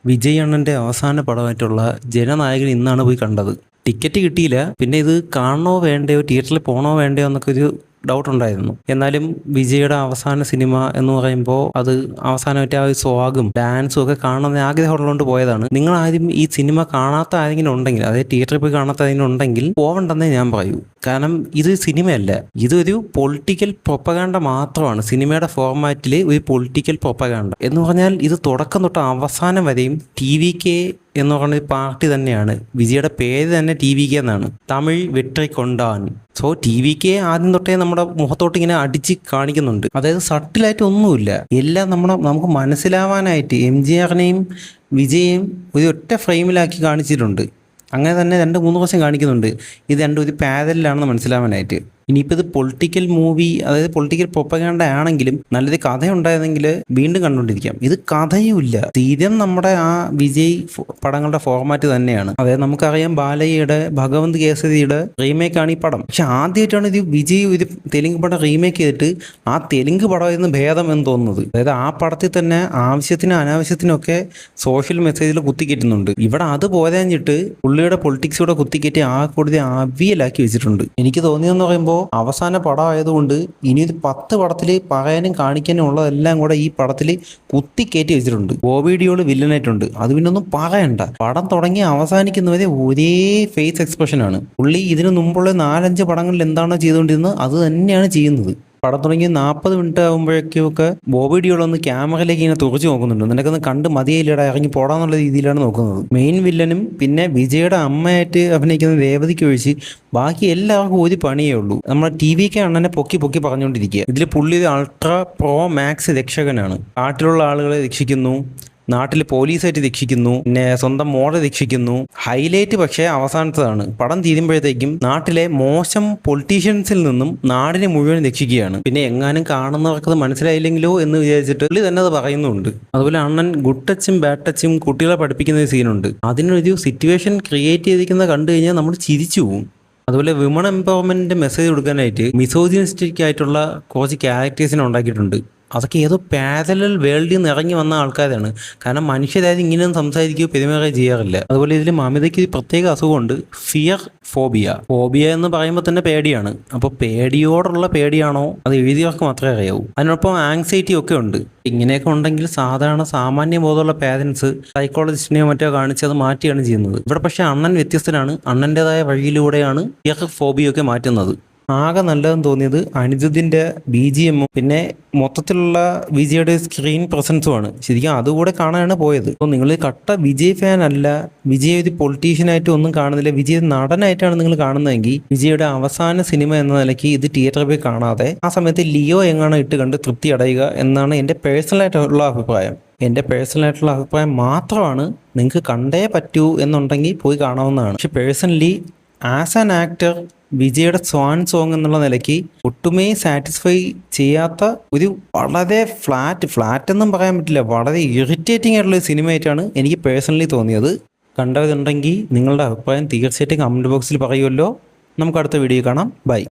വിജയ് അണ്ണൻ്റെ അവസാന പടമായിട്ടുള്ള ജനനായകൻ ഇന്നാണ് പോയി കണ്ടത്. ടിക്കറ്റ് കിട്ടിയില്ല. പിന്നെ ഇത് കാണണോ വേണ്ടയോ, തിയേറ്ററിൽ പോകണോ വേണ്ടയോ എന്നൊക്കെ ഒരു ഡൗട്ട് ഉണ്ടായിരുന്നു. എന്നാലും വിജയുടെ അവസാന സിനിമ എന്ന് പറയുമ്പോൾ അത് അവസാനമായിട്ട് ആ ഒരു സ്വാഗും ഡാൻസും ഒക്കെ കാണണമെന്ന് ആഗ്രഹമുള്ളതുകൊണ്ട് പോയതാണ്. നിങ്ങൾ ആരും ഈ സിനിമ കാണാത്ത ആരെങ്കിലും ഉണ്ടെങ്കിൽ, അതായത് തിയേറ്ററിൽ പോയി കാണാത്ത ആരെങ്കിലും ഉണ്ടെങ്കിൽ പോവണ്ടെന്നേ ഞാൻ പറയൂ. കാരണം ഇത് സിനിമയല്ല, ഇതൊരു പൊളിറ്റിക്കൽ പ്രൊപ്പഗാൻഡ മാത്രമാണ്. സിനിമയുടെ ഫോർമാറ്റിൽ ഒരു പൊളിറ്റിക്കൽ പ്രൊപ്പഗാൻഡ എന്ന് പറഞ്ഞാൽ ഇത് തുടക്കം തൊട്ട് അവസാനം വരെയും TVK എന്ന് പറയുന്ന ഒരു പാർട്ടി തന്നെയാണ്. വിജയുടെ പേര് തന്നെ TVK എന്നാണ്, തമിഴ് വെട്രി കൊണ്ടാൻ. സോ TVK ആദ്യം തൊട്ടേ നമ്മുടെ മുഖത്തോട്ട് ഇങ്ങനെ അടിച്ച് കാണിക്കുന്നുണ്ട്. അതായത് സട്ടിലായിട്ട് ഒന്നുമില്ല, എല്ലാം നമുക്ക് മനസ്സിലാവാനായിട്ട് MGRനെയും വിജയെയും ഒരു ഒറ്റ ഫ്രെയിമിലാക്കി കാണിച്ചിട്ടുണ്ട്. അങ്ങനെ തന്നെ 2-3 പ്രാവശ്യം കാണിക്കുന്നുണ്ട്. ഇത് രണ്ടും ഒരു പാരലിലാണെന്ന് മനസ്സിലാവാനായിട്ട്. ഇനിയിപ്പോൾ ഇത് പൊളിറ്റിക്കൽ മൂവി, അതായത് പൊളിറ്റിക്കൽ പ്രൊപ്പഗാൻഡ ആണെങ്കിലും നല്ലൊരു കഥയുണ്ടായിരുന്നെങ്കിൽ വീണ്ടും കണ്ടുകൊണ്ടിരിക്കാം. ഇത് കഥയുമില്ല, സ്ഥിരം നമ്മുടെ ആ വിജയ് പടങ്ങളുടെ ഫോർമാറ്റ് തന്നെയാണ്. അതായത് നമുക്കറിയാം ബാലയ്യയുടെ ഭഗവന്ത് കേസരിയുടെ റീമേക്കാണ് ഈ പടം. പക്ഷെ ആദ്യമായിട്ടാണ് ഇത് വിജയ് ഒരു തെലുങ്ക് പടം റീമേക്ക് ചെയ്തിട്ട് ആ തെലുങ്ക് പടമായിരുന്നു ഭേദം എന്ന് തോന്നുന്നത്. അതായത് ആ പടത്തിൽ തന്നെ ആവശ്യത്തിനും അനാവശ്യത്തിനൊക്കെ സോഷ്യൽ മെസ്സേജിൽ കുത്തിക്കയറ്റുന്നുണ്ട്. ഇവിടെ അത് പോരാഞ്ഞിട്ട് പുള്ളിയുടെ പൊളിറ്റിക്സ് കൂടെ കുത്തിക്കയറ്റി ആ കൂടുതൽ അവിയലാക്കി വെച്ചിട്ടുണ്ട്. എനിക്ക് തോന്നിയെന്ന് പറയുമ്പോൾ അവസാന പടം ആയതുകൊണ്ട് ഇനി ഒരു 10 പടത്തിൽ പറയാനും കാണിക്കാനും ഉള്ളതെല്ലാം കൂടെ ഈ പടത്തിൽ കുത്തിക്കയറ്റി വെച്ചിട്ടുണ്ട്. ബോബി ഡിയോൾ വില്ലനായിട്ടുണ്ട്, അത് പിന്നെ ഒന്നും പറയണ്ട. പടം തുടങ്ങി അവസാനിക്കുന്നവരെ ഒരേ ഫേസ് എക്സ്പ്രഷനാണ്. പുള്ളി ഇതിനു മുമ്പുള്ള 4-5 പടങ്ങളിൽ എന്താണോ ചെയ്തുകൊണ്ടിരുന്നത് അത് തന്നെയാണ് ചെയ്യുന്നത്. പടം തുടങ്ങി 40 മിനിറ്റ് ആകുമ്പോഴേക്കുമൊക്കെ ബോബി ഡിയോൾ ഒന്ന് ക്യാമറയിലേക്ക് ഇങ്ങനെ തുറച്ചു നോക്കുന്നുണ്ട്. നിനക്കൊന്ന് കണ്ട് മതിയായില്ലടാ, ഇറങ്ങി പോടാന്നുള്ള രീതിയിലാണ് നോക്കുന്നത്. മെയിൻ വില്ലനും പിന്നെ വിജയുടെ അമ്മയായിട്ട് അഭിനയിക്കുന്ന രേവതിക്ക് ഒഴിച്ച് ബാക്കി എല്ലാവർക്കും ഒരു പണിയേ ഉള്ളൂ. നമ്മുടെ TVK അണ്ണനെ പൊക്കി പറഞ്ഞുകൊണ്ടിരിക്കുക. ഇതിൽ പുള്ളി ഒരു അൾട്രാ പ്രോ മാക്സ് രക്ഷകനാണ്. നാട്ടിലുള്ള ആളുകളെ രക്ഷിക്കുന്നു, നാട്ടിൽ പോലീസായിട്ട് രക്ഷിക്കുന്നു, പിന്നെ സ്വന്തം മോളെ രക്ഷിക്കുന്നു. ഹൈലൈറ്റ് പക്ഷേ അവസാനത്തതാണ്. പടം തീരുമ്പോഴത്തേക്കും നാട്ടിലെ മോശം പൊളിറ്റീഷ്യൻസിൽ നിന്നും നാടിനെ മുഴുവൻ രക്ഷിക്കുകയാണ്. പിന്നെ എങ്ങാനും കാണുന്നവർക്കത് മനസ്സിലായില്ലെങ്കിലോ എന്ന് വിചാരിച്ചിട്ട് പുള്ളി തന്നെ അത് പറയുന്നുണ്ട്. അതുപോലെ അണ്ണൻ ഗുഡ് ടച്ചും ബാഡ് ടച്ചും കുട്ടികളെ പഠിപ്പിക്കുന്ന ഒരു സീനുണ്ട്. അതിനൊരു സിറ്റുവേഷൻ ക്രിയേറ്റ് ചെയ്തിരിക്കുന്നത് കണ്ടു കഴിഞ്ഞാൽ നമ്മൾ ചിരിച്ചു പോകും. അതുപോലെ വിമൺ എംപവർമെന്റിന്റെ മെസ്സേജ് കൊടുക്കാനായിട്ട് മിസോജിനിസ്റ്റിക് ആയിട്ടുള്ള കുറച്ച് ക്യാരക്ടേഴ്സിനെ ഉണ്ടാക്കിയിട്ടുണ്ട്. അതൊക്കെ ഏതോ പാരലൽ വേൾഡിൽ നിന്ന് ഇറങ്ങി വന്ന ആൾക്കാരാണ്. കാരണം മനുഷ്യരാരും ഇങ്ങനെയൊന്നും സംസാരിക്കുകയോ പെരുമാറുകയോ ചെയ്യാറില്ല. അതുപോലെ ഇതിൽ മമിതയ്ക്ക് പ്രത്യേക അസുഖമുണ്ട്, ഫിയർ ഫോബിയ എന്ന് പറയുമ്പോൾ തന്നെ പേടിയാണ്. അപ്പോൾ പേടിയോടുള്ള പേടിയാണോ അത് എഴുതിയവർക്ക് മാത്രമേ അറിയാവൂ. അതിനൊപ്പം ആങ്സൈറ്റി ഒക്കെ ഉണ്ട്. ഇങ്ങനെയൊക്കെ ഉണ്ടെങ്കിൽ സാമാന്യ ബോധമുള്ള പാരൻസ് സൈക്കോളജിസ്റ്റിനെയോ മറ്റോ കാണിച്ച് അത് മാറ്റിയാണ് ചെയ്യുന്നത്. ഇവിടെ പക്ഷേ അണ്ണൻ വ്യത്യസ്തനാണ്. അണ്ണൻ്റെതായ വഴിയിലൂടെയാണ് ഫിയർ ഫോബിയൊക്കെ മാറ്റുന്നത്. ആകെ നല്ലതെന്ന് തോന്നിയത് അനിരുദ്ധിൻ്റെ BGM പിന്നെ മൊത്തത്തിലുള്ള വിജയുടെ സ്ക്രീൻ പ്രസൻസുമാണ്. ശരിക്കും അതുകൂടെ കാണാനാണ് പോയത്. അപ്പോൾ നിങ്ങൾ കട്ട വിജയ് ഫാൻ അല്ല, വിജയ് ഒരു പൊളിറ്റീഷ്യനായിട്ട് ഒന്നും കാണുന്നില്ല, വിജയ് നടനായിട്ടാണ് നിങ്ങൾ കാണുന്നതെങ്കിൽ വിജയുടെ അവസാന സിനിമ എന്ന നിലയ്ക്ക് ഇത് തിയേറ്ററിൽ പോയി കാണാതെ ആ സമയത്ത് ലിയോ എങ്ങാണ് ഇട്ട് കണ്ട് തൃപ്തി അടയുക എന്നാണ് എൻ്റെ പേഴ്സണലായിട്ടുള്ള അഭിപ്രായം. എൻ്റെ പേഴ്സണലായിട്ടുള്ള അഭിപ്രായം മാത്രമാണ്. നിങ്ങൾക്ക് കണ്ടേ പറ്റൂ എന്നുണ്ടെങ്കിൽ പോയി കാണാവുന്നതാണ്. പക്ഷെ പേഴ്സണലി ആസ് ആൻ ആക്ടർ വിജയുടെ സ്വാൻ സോങ് എന്നുള്ള നിലയ്ക്ക് ഒട്ടുമേ സാറ്റിസ്ഫൈ ചെയ്യാത്ത ഒരു വളരെ ഫ്ലാറ്റ് എന്നും പറയാൻ പറ്റില്ല, വളരെ ഇറിറ്റേറ്റിംഗ് ആയിട്ടുള്ള ഒരു സിനിമയായിട്ടാണ് എനിക്ക് പേഴ്സണലി തോന്നിയത്. കണ്ടതുണ്ടെങ്കിൽ നിങ്ങളുടെ അഭിപ്രായം തീർച്ചയായിട്ടും കമൻറ്റ് ബോക്സിൽ പറയുമല്ലോ. നമുക്ക് അടുത്ത വീഡിയോ കാണാം. ബൈ.